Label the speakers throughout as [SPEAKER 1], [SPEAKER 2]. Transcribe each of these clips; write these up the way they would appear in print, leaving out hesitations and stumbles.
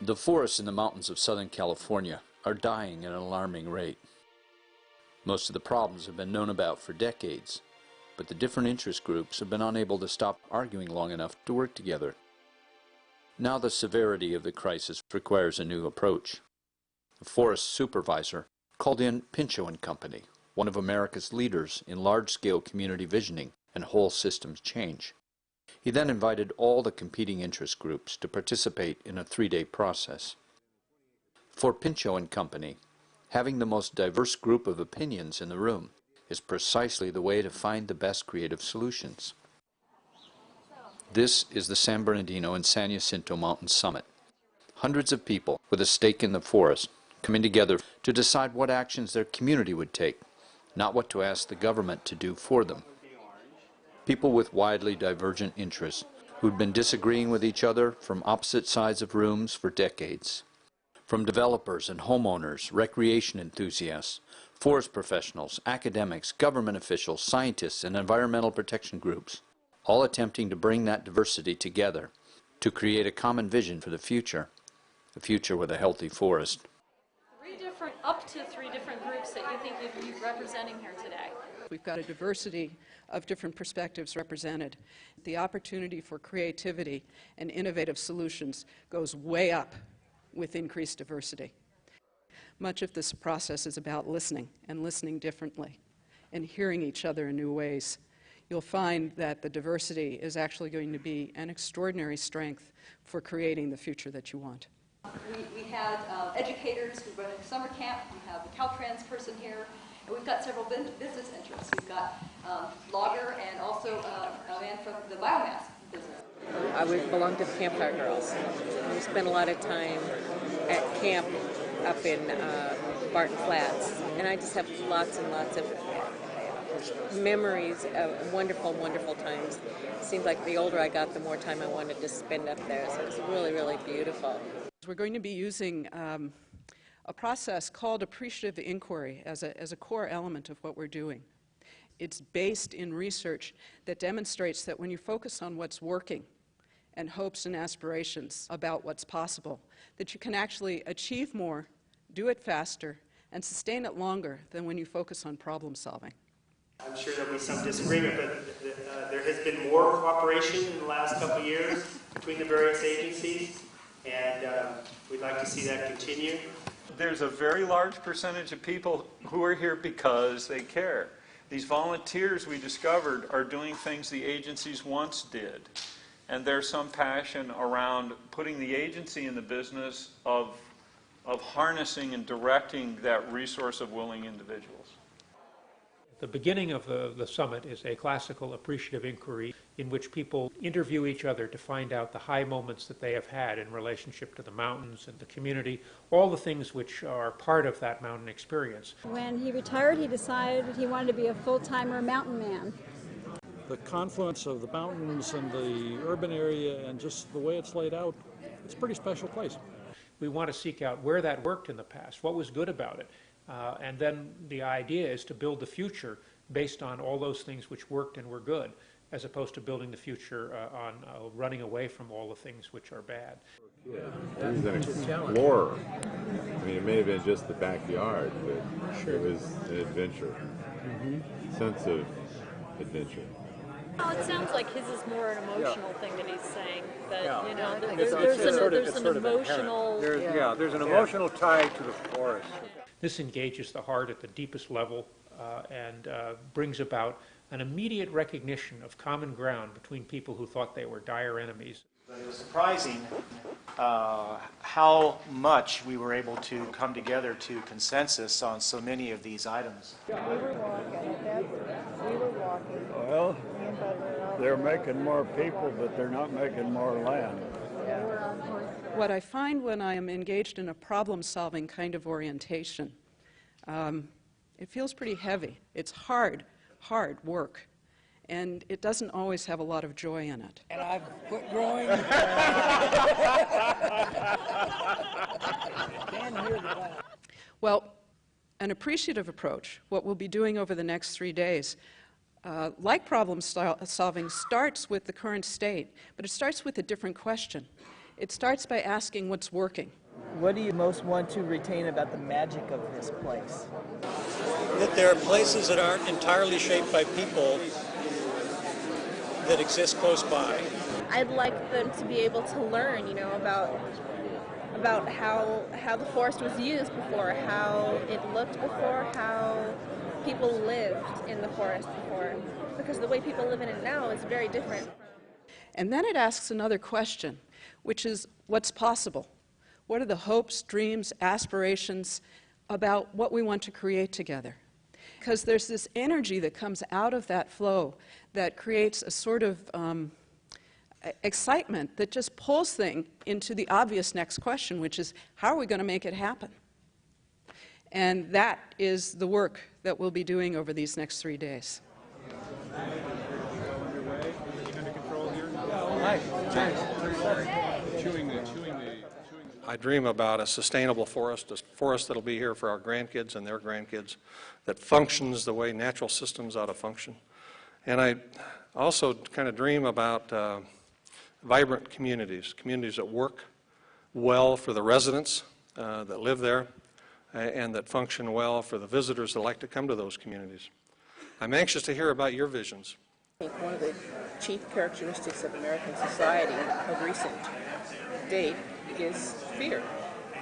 [SPEAKER 1] The forests in the mountains of Southern California are dying at an alarming rate. Most of the problems have been known about for decades, but the different interest groups have been unable to stop arguing long enough to work together. Now the severity of the crisis requires a new approach. The forest supervisor called in Pinchot and Company, one of America's leaders in large-scale community visioning and whole systems change. He then invited all the competing interest groups to participate in a 3-day process. For Pinchot and Company, having the most diverse group of opinions in the room is precisely the way to find the best creative solutions. This is the San Bernardino and San Jacinto Mountain Summit. Hundreds of people with a stake in the forest coming together to decide what actions their community would take, not what to ask the government to do for them. People with widely divergent interests who'd been disagreeing with each other from opposite sides of rooms for decades. From developers and homeowners, recreation enthusiasts, forest professionals, academics, government officials, scientists, and environmental protection groups, all attempting to bring that diversity together to create a common vision for the future, a future with a healthy forest.
[SPEAKER 2] Up to three different groups that you think you'd be representing here today.
[SPEAKER 3] We've got a diversity of different perspectives represented. The opportunity for creativity and innovative solutions goes way up with increased diversity. Much of this process is about listening and listening differently and hearing each other in new ways. You'll find that the diversity is actually going to be an extraordinary strength for creating the future that you want.
[SPEAKER 4] We had educators who run a summer camp. We have a Caltrans person here. And we've got several business interests. We've got logger and also a man from the biomass business.
[SPEAKER 5] I belong to the Campfire Girls. We spent a lot of time at camp up in Barton Flats. And I just have lots and lots of memories of wonderful, wonderful times. It seemed like the older I got, the more time I wanted to spend up there. So it was really, really beautiful.
[SPEAKER 3] We're going to be using a process called appreciative inquiry as a core element of what we're doing. It's based in research that demonstrates that when you focus on what's working and hopes and aspirations about what's possible, that you can actually achieve more, do it faster, and sustain it longer than when you focus on problem solving.
[SPEAKER 6] I'm sure there'll be some disagreement, but there has been more cooperation in the last couple of years between the various agencies, and we'd like to see that continue.
[SPEAKER 7] There's a very large percentage of people who are here because they care. These volunteers we discovered are doing things the agencies once did, and there's some passion around putting the agency in the business of harnessing and directing that resource of willing individuals.
[SPEAKER 8] The beginning of the summit is a classical appreciative inquiry in which people interview each other to find out the high moments that they have had in relationship to the mountains and the community, all the things which are part of that mountain experience.
[SPEAKER 9] When he retired, he decided he wanted to be a full-timer mountain man.
[SPEAKER 10] The confluence of the mountains and the urban area and just the way it's laid out, it's a pretty special place.
[SPEAKER 8] We want to seek out where that worked in the past, what was good about it. And then the idea is to build the future based on all those things which worked and were good, as opposed to building the future on running away from all the things which are bad.
[SPEAKER 11] Yeah, he was an explorer. I mean, it may have been just the backyard, but sure, it was an adventure, sense of adventure.
[SPEAKER 2] Well, it sounds like his is more an emotional thing that he's saying. That you know,
[SPEAKER 12] there's an
[SPEAKER 2] emotional.
[SPEAKER 12] There's an emotional tie to the forest.
[SPEAKER 8] This engages the heart at the deepest level and brings about an immediate recognition of common ground between people who thought they were dire enemies.
[SPEAKER 6] It was surprising how much we were able to come together to consensus on so many of these items.
[SPEAKER 13] We were walking.
[SPEAKER 12] Well, they're making more people, but they're not making more land.
[SPEAKER 3] What I find when I am engaged in a problem-solving kind of orientation, it feels pretty heavy. It's hard work, and it doesn't always have a lot of joy in it.
[SPEAKER 13] And I've quit growing.
[SPEAKER 3] Well, an appreciative approach, what we'll be doing over the next 3 days, like problem solving, starts with the current state, but it starts with a different question. It starts by asking what's working.
[SPEAKER 13] What do you most want to retain about the magic of this place?
[SPEAKER 14] That there are places that aren't entirely shaped by people that exist close by.
[SPEAKER 15] I'd like them to be able to learn, about how the forest was used before, how it looked before, how people lived in the forest before. Because the way people live in it now is very different.
[SPEAKER 3] And then it asks another question, which is what's possible? What are the hopes, dreams, aspirations about what we want to create together? Because there's this energy that comes out of that flow that creates a sort of excitement that just pulls things into the obvious next question, which is, how are we going to make it happen? And that is the work that we'll be doing over these next 3 days.
[SPEAKER 14] I dream about a sustainable forest, a forest that'll be here for our grandkids and their grandkids, that functions the way natural systems ought to function. And I also kind of dream about vibrant communities that work well for the residents that live there and that function well for the visitors that like to come to those communities. I'm anxious to hear about your visions.
[SPEAKER 16] I think one of the chief characteristics of American society of recent date is fear.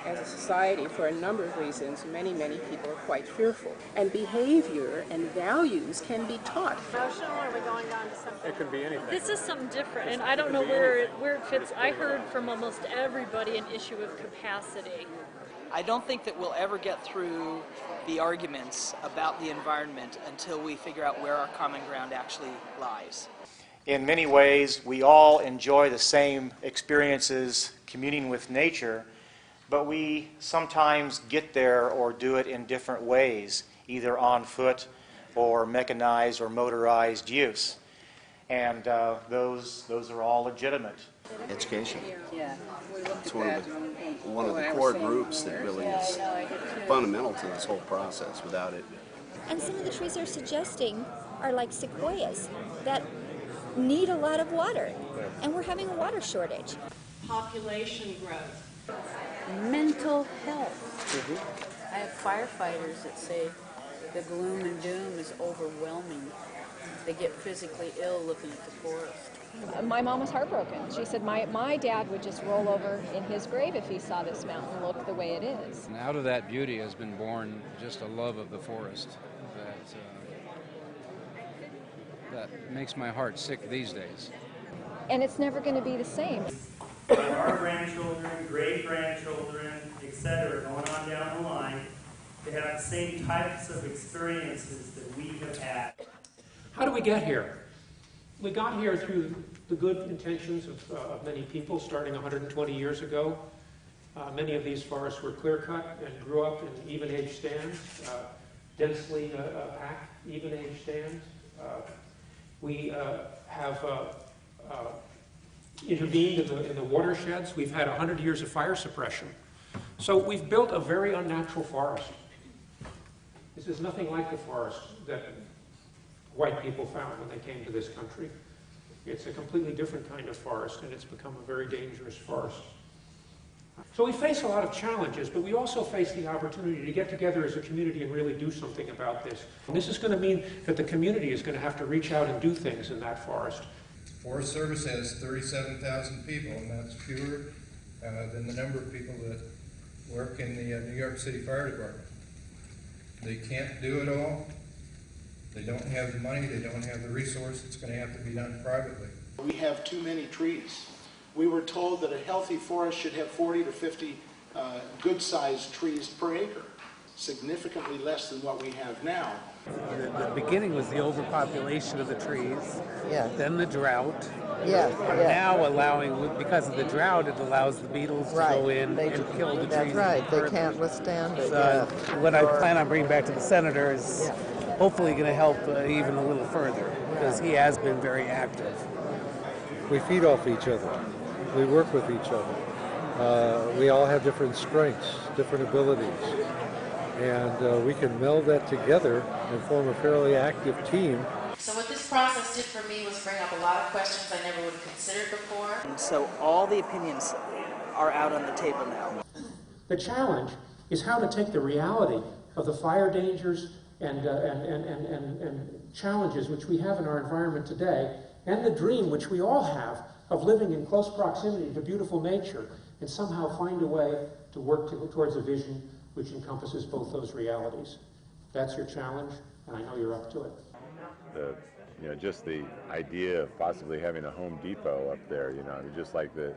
[SPEAKER 16] As a society, for a number of reasons, many people are quite fearful. And behavior and values can be taught.
[SPEAKER 2] Emotional, or are we going down to something?
[SPEAKER 7] It could be anything.
[SPEAKER 2] This is something different, and I don't know where it fits. I heard from almost everybody an issue of capacity.
[SPEAKER 17] I don't think that we'll ever get through the arguments about the environment until we figure out where our common ground actually lies.
[SPEAKER 18] In many ways, we all enjoy the same experiences communing with nature, but we sometimes get there or do it in different ways, either on foot or mechanized or motorized use. And those are all legitimate.
[SPEAKER 19] Education.
[SPEAKER 13] Yeah.
[SPEAKER 19] It's one of the core groups that really is fundamental to this whole process. Without it.
[SPEAKER 20] And some of the trees they're suggesting are like sequoias that need a lot of water, and we're having a water shortage.
[SPEAKER 21] Population growth. Mental health.
[SPEAKER 22] I have firefighters that say the gloom and doom is overwhelming. They get physically ill looking at the forest.
[SPEAKER 23] My mom was heartbroken. She said my dad would just roll over in his grave if he saw this mountain look the way it is.
[SPEAKER 24] And out of that beauty has been born just a love of the forest that makes my heart sick these days.
[SPEAKER 23] And it's never going to be the same.
[SPEAKER 6] Our grandchildren, great-grandchildren, etc., going on down the line, to have the same types of experiences that we have had.
[SPEAKER 8] How do we get here? We got here through the good intentions of many people starting 120 years ago. Many of these forests were clear-cut and grew up in even-age stands, densely packed even-age stands. We have intervened in the watersheds. We've had 100 years of fire suppression. So we've built a very unnatural forest. This is nothing like the forest that white people found when they came to this country. It's a completely different kind of forest, and it's become a very dangerous forest. So we face a lot of challenges, but we also face the opportunity to get together as a community and really do something about this. And this is going to mean that the community is going to have to reach out and do things in that forest.
[SPEAKER 25] Forest Service has 37,000 people, and that's fewer than the number of people that work in the New York City Fire Department. They can't do it all. They don't have the money, they don't have the resource. It's going to have to be done privately.
[SPEAKER 26] We have too many trees. We were told that a healthy forest should have 40 to 50 good-sized trees per acre, significantly less than what we have now.
[SPEAKER 27] The beginning was the overpopulation of the trees, then the drought. Now allowing, because of the drought, it allows the beetles to go in and kill the trees.
[SPEAKER 28] That's right, they can't withstand it.
[SPEAKER 27] So what I plan on bringing back to the senator is hopefully going to help even a little further, because he has been very active.
[SPEAKER 29] We feed off each other. We work with each other. We all have different strengths, different abilities. And we can meld that together and form a fairly active team.
[SPEAKER 21] So what this process
[SPEAKER 1] this did for me was bring up a lot of questions I never would have considered before.
[SPEAKER 17] And so all the opinions are out on the table now.
[SPEAKER 8] The challenge is how to take the reality of the fire dangers and challenges which we have in our environment today, and the dream which we all have of living in close proximity to beautiful nature, and somehow find a way to work towards a vision which encompasses both those realities. That's your challenge, and I know you're up to it.
[SPEAKER 3] Just the idea of possibly having a Home Depot up there, just like the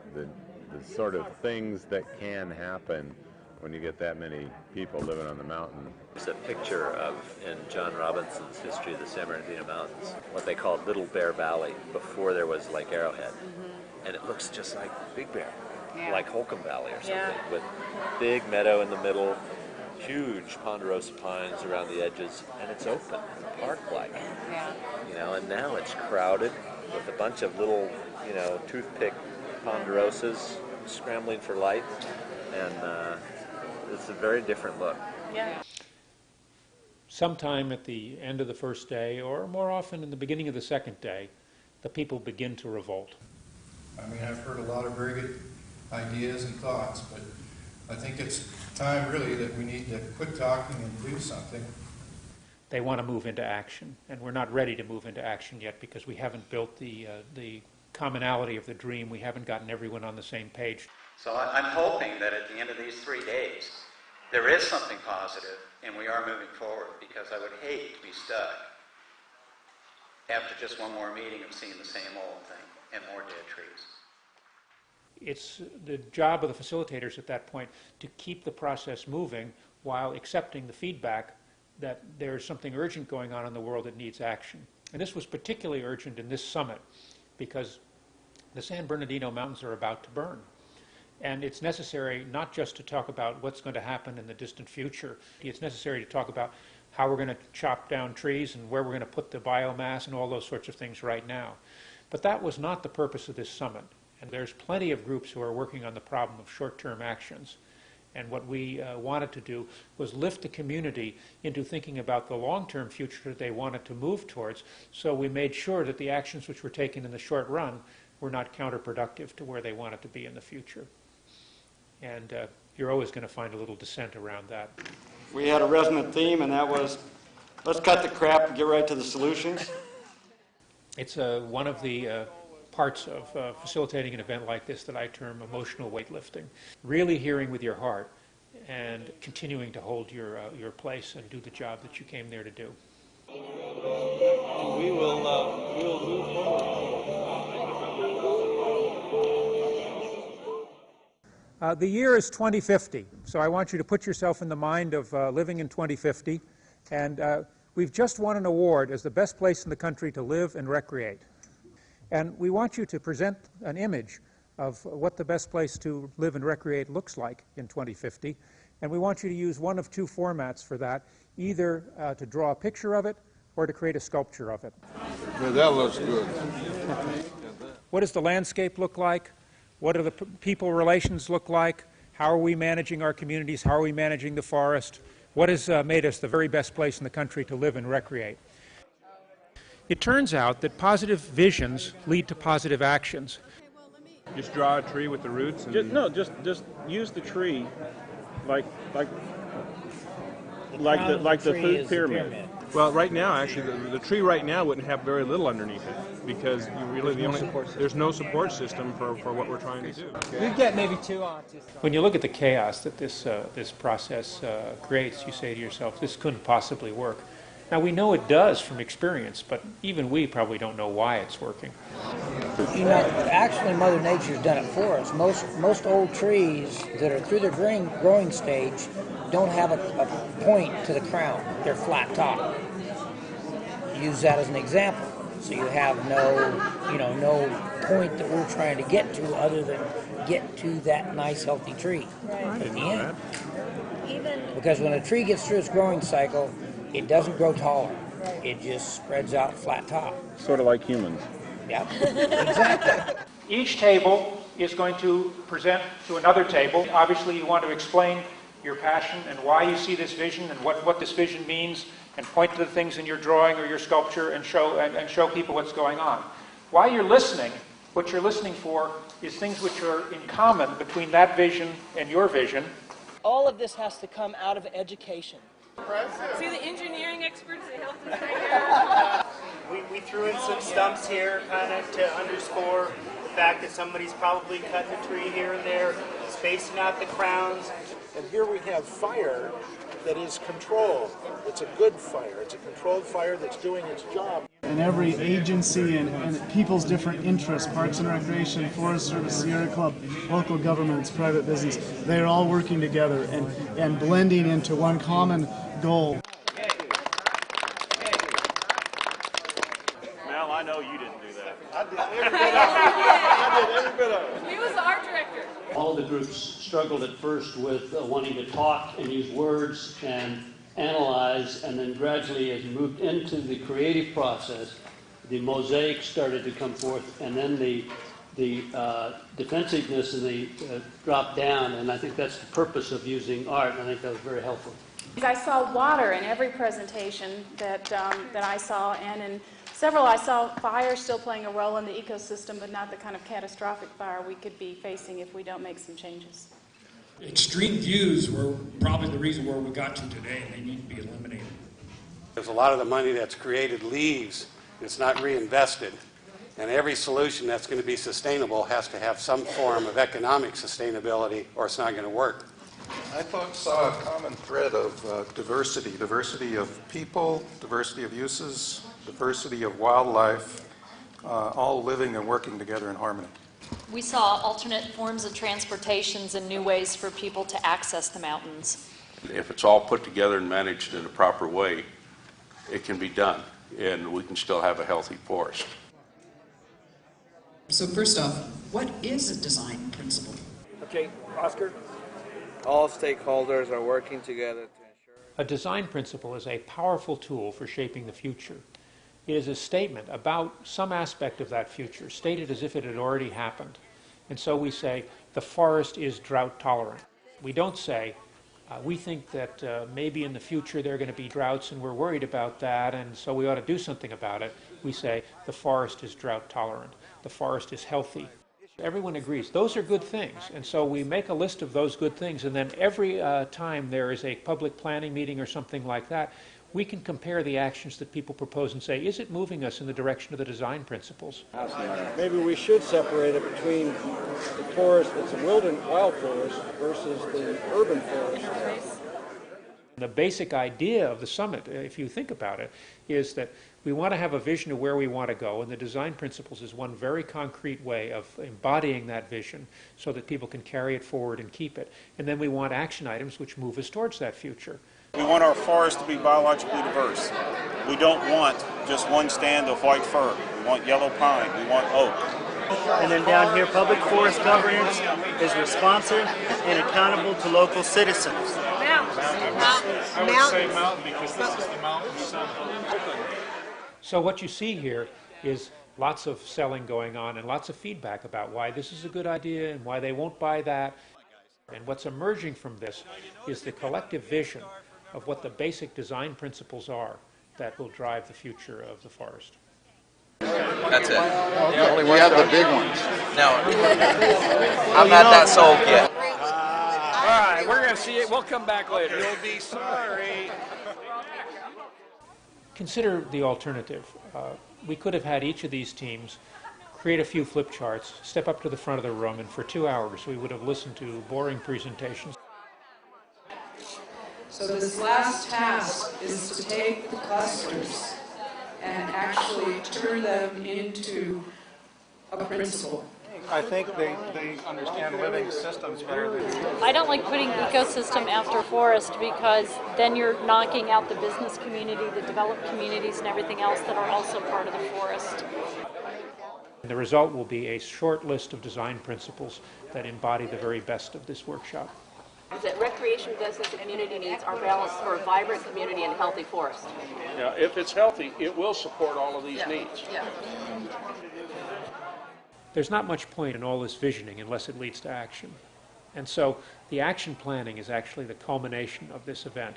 [SPEAKER 3] sort of things that can happen when you get that many people living on the mountain.
[SPEAKER 4] There's a picture of, in John Robinson's History of the San Bernardino Mountains, what they called Little Bear Valley before there was Lake Arrowhead. And it looks just like Big Bear, like Holcomb Valley or something, with big meadow in the middle, huge ponderosa pines around the edges, and it's open, park-like. And now it's crowded with a bunch of little, toothpick ponderosas scrambling for light, and it's a very different look.
[SPEAKER 8] Sometime at the end of the first day, or more often in the beginning of the second day, the people begin to revolt.
[SPEAKER 25] I mean, I've heard a lot of very good ideas and thoughts, but I think it's time really that we need to quit talking and do something.
[SPEAKER 8] They want to move into action, and we're not ready to move into action yet because we haven't built the commonality of the dream. We haven't gotten everyone on the same page.
[SPEAKER 5] So I'm hoping that at the end of these 3 days, there is something positive and we are moving forward, because I would hate to be stuck after just one more meeting of seeing the same old thing and more dead trees.
[SPEAKER 8] It's the job of the facilitators at that point to keep the process moving while accepting the feedback that there's something urgent going on in the world that needs action. And this was particularly urgent in this summit because the San Bernardino Mountains are about to burn. And it's necessary not just to talk about what's going to happen in the distant future. It's necessary to talk about how we're going to chop down trees and where we're going to put the biomass and all those sorts of things right now. But that was not the purpose of this summit. And there's plenty of groups who are working on the problem of short-term actions. And what we wanted to do was lift the community into thinking about the long-term future that they wanted to move towards. So we made sure that the actions which were taken in the short run were not counterproductive to where they wanted to be in the future. And you're always going to find a little dissent around that.
[SPEAKER 9] We had a resonant theme, and that was, let's cut the crap and get right to the solutions.
[SPEAKER 8] It's one of the parts of facilitating an event like this that I term emotional weightlifting. Really hearing with your heart and continuing to hold your place and do the job that you came there to do.
[SPEAKER 9] We will move forward.
[SPEAKER 8] The year is 2050, so I want you to put yourself in the mind of living in 2050. And we've just won an award as the best place in the country to live and recreate. And we want you to present an image of what the best place to live and recreate looks like in 2050. And we want you to use one of two formats for that, either to draw a picture of it or to create a sculpture of it.
[SPEAKER 9] Yeah, that looks good.
[SPEAKER 8] What does the landscape look like? What do the people relations look like? How are we managing our communities? How are we managing the forest? What has made us the very best place in the country to live and recreate? It turns out that positive visions lead to positive actions.
[SPEAKER 10] Just draw a tree with the roots? And just use the tree like the food pyramid. Well, right now, actually, the tree right now wouldn't have very little underneath it because there's no support system for what we're trying to do.
[SPEAKER 13] We get maybe 2 artists.
[SPEAKER 8] When you look at the chaos that this process creates, you say to yourself, this couldn't possibly work. Now, we know it does from experience, but even we probably don't know why it's working.
[SPEAKER 11] You know, actually, Mother Nature's done it for us. Most old trees that are through their growing stage don't have a point to the crown. They're flat top. Use that as an example. So you have no point that we're trying to get to other than get to that nice, healthy tree at the end. Because when a tree gets through its growing cycle, it doesn't grow taller. It just spreads out flat top.
[SPEAKER 10] Sort of like humans.
[SPEAKER 11] Yeah, exactly.
[SPEAKER 8] Each table is going to present to another table. Obviously, you want to explain your passion and why you see this vision and what this vision means and point to the things in your drawing or your sculpture and show people what's going on. While you're listening, what you're listening for is things which are in common between that vision and your vision.
[SPEAKER 17] All of this has to come out of education.
[SPEAKER 21] See the engineering experts that helped us right here?
[SPEAKER 6] We threw in some stumps here kind of to underscore the fact that somebody's probably cutting a tree here and there, spacing out the crowns.
[SPEAKER 26] And here we have fire that is controlled. It's a good fire. It's a controlled fire that's doing its job.
[SPEAKER 2] And every agency and people's different interests, Parks and Recreation, Forest Service, Sierra Club, local governments, private business, they're all working together and blending into one common goal.
[SPEAKER 10] Mel, I know you didn't do that.
[SPEAKER 26] I did every bit of it.
[SPEAKER 21] He was the art director.
[SPEAKER 7] All the groups struggled at first with wanting to talk and use words and analyze, and then gradually as we moved into the creative process, the mosaic started to come forth, and then the defensive,ness and the drop down, and I think that's the purpose of using art, and I think that was very helpful.
[SPEAKER 22] I saw water in every presentation that I saw, and in several I saw fire still playing a role in the ecosystem, but not the kind of catastrophic fire we could be facing if we don't make some changes.
[SPEAKER 12] Extreme views were probably the reason where we got to today, and they need to be eliminated.
[SPEAKER 14] There's a lot of the money that's created leaves, it's not reinvested. And every solution that's going to be sustainable has to have some form of economic sustainability, or it's not going to work.
[SPEAKER 25] I saw a common thread of diversity of people, diversity of uses, diversity of wildlife, all living and working together in harmony.
[SPEAKER 15] We saw alternate forms of transportations and new ways for people to access the mountains.
[SPEAKER 16] If it's all put together and managed in a proper way, it can be done, and we can still have a healthy forest.
[SPEAKER 18] So first off, what is a design principle?
[SPEAKER 19] Okay, Oscar? All stakeholders are working together to ensure...
[SPEAKER 8] A design principle is a powerful tool for shaping the future. It is a statement about some aspect of that future, stated as if it had already happened. And so we say, the forest is drought tolerant. We don't say, we think that maybe in the future there are going to be droughts and we're worried about that, and so we ought to do something about it. We say, the forest is drought tolerant. The forest is healthy. Everyone agrees. Those are good things. And so we make a list of those good things, and then every time there is a public planning meeting or something like that, we can compare the actions that people propose and say, is it moving us in the direction of the design principles?
[SPEAKER 29] Maybe we should separate it between the forest that's a wild forest versus the urban forest.
[SPEAKER 8] The basic idea of the summit, if you think about it, is that we want to have a vision of where we want to go, and the design principles is one very concrete way of embodying that vision so that people can carry it forward and keep it. And then we want action items which move us towards that future.
[SPEAKER 10] We want our forest to be biologically diverse. We don't want just one stand of white fir. We want yellow pine. We want oak.
[SPEAKER 6] And then down here, public forest governance is responsive and accountable to local citizens.
[SPEAKER 10] I would say mountain because this is the mountain summit.
[SPEAKER 8] So what you see here is lots of selling going on and lots of feedback about why this is a good idea and why they won't buy that. And what's emerging from this is the collective vision of what the basic design principles are that will drive the future of the forest.
[SPEAKER 20] That's it.
[SPEAKER 30] We have the big ones.
[SPEAKER 20] No, I'm not that sold yet.
[SPEAKER 19] All right, we're going to see it. We'll come back later.
[SPEAKER 10] You'll be sorry.
[SPEAKER 8] Consider the alternative. We could have had each of these teams create a few flip charts, step up to the front of the room, and for 2 hours we would have listened to boring presentations.
[SPEAKER 21] So this last task is to take the clusters and actually turn them into a principle.
[SPEAKER 29] I think they understand living systems better than you.
[SPEAKER 15] I don't like putting ecosystem after forest because then you're knocking out the business community, the developed communities, and everything else that are also part of the forest.
[SPEAKER 8] The result will be a short list of design principles that embody the very best of this workshop.
[SPEAKER 31] That recreation, business, and community needs are balanced for a vibrant community and healthy forest.
[SPEAKER 10] Yeah, if it's healthy, it will support all of these needs.
[SPEAKER 31] Yeah.
[SPEAKER 8] There's not much point in all this visioning unless it leads to action. And so the action planning is actually the culmination of this event.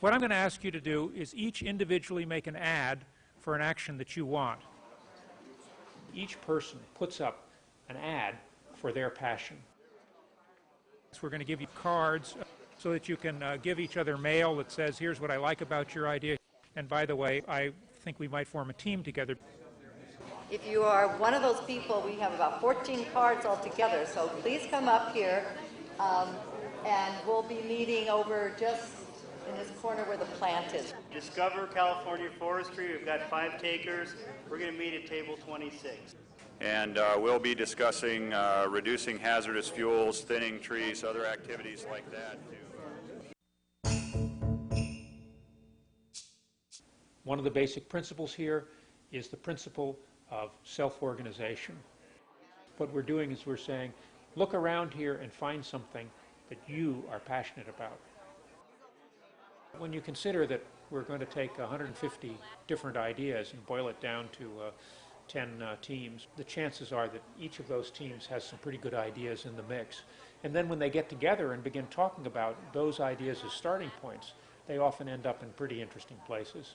[SPEAKER 8] What I'm going to ask you to do is each individually make an ad for an action that you want. Each person puts up an ad for their passion. So we're going to give you cards so that you can give each other mail that says, here's what I like about your idea. And by the way, I think we might form a team together.
[SPEAKER 1] If you are one of those people, we have about 14 cards altogether, so please come up here, and we'll be meeting over just in this corner where the plant is.
[SPEAKER 6] Discover California Forestry. We've got 5 takers. We're going to meet at table 26.
[SPEAKER 3] And we'll be discussing reducing hazardous fuels, thinning trees, other activities like that.
[SPEAKER 8] One of the basic principles here is the principle of self-organization. What we're doing is we're saying, look around here and find something that you are passionate about. When you consider that we're going to take 150 different ideas and boil it down to 10 teams, the chances are that each of those teams has some pretty good ideas in the mix. And then when they get together and begin talking about those ideas as starting points, they often end up in pretty interesting places.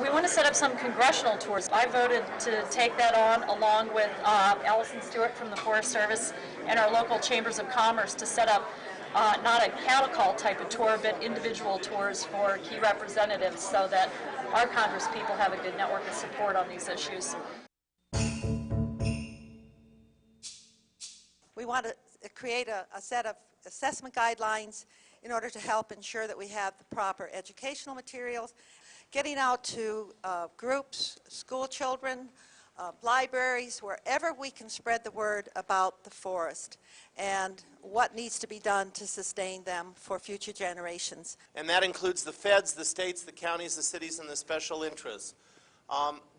[SPEAKER 15] We want to set up some congressional tours. I voted to take that on along with Allison Stewart from the Forest Service and our local chambers of commerce to set up not a cattle call type of tour, but individual tours for key representatives so that our Congress people have a good network of support on these issues.
[SPEAKER 4] We want to create a set of assessment guidelines in order to help ensure that we have the proper educational materials, getting out to groups, school children, libraries, wherever we can spread the word about the forest and what needs to be done to sustain them for future generations.
[SPEAKER 5] And that includes the feds, the states, the counties, the cities, and the special interests.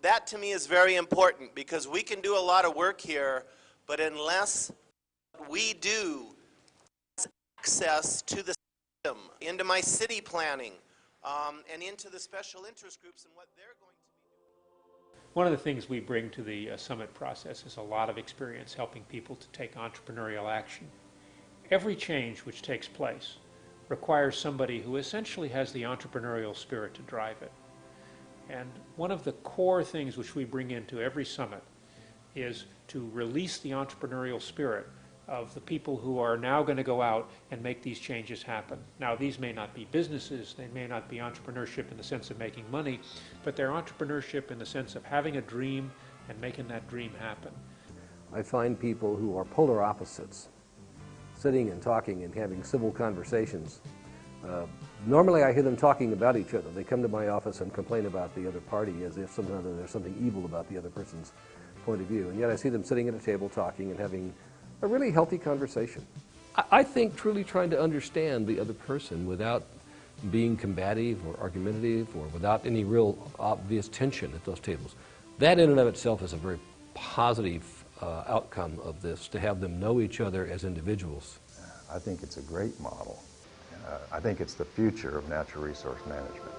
[SPEAKER 5] That to me is very important because we can do a lot of work here, but unless we do access to the system, into my city planning, and into the special interest groups and what they're going to be doing.
[SPEAKER 8] One of the things we bring to the summit process is a lot of experience helping people to take entrepreneurial action. Every change which takes place requires somebody who essentially has the entrepreneurial spirit to drive it. And one of the core things which we bring into every summit is to release the entrepreneurial spirit of the people who are now going to go out and make these changes happen. Now, these may not be businesses, they may not be entrepreneurship in the sense of making money, but they're entrepreneurship in the sense of having a dream and making that dream happen.
[SPEAKER 9] I find people who are polar opposites sitting and talking and having civil conversations. Normally I hear them talking about each other. They come to my office and complain about the other party as if somehow there's something evil about the other person's point of view. And yet I see them sitting at a table talking and having a really healthy conversation. I think truly trying to understand the other person without being combative or argumentative or without any real obvious tension at those tables, that in and of itself is a very positive outcome of this, to have them know each other as individuals.
[SPEAKER 11] I think it's a great model. I think it's the future of natural resource management.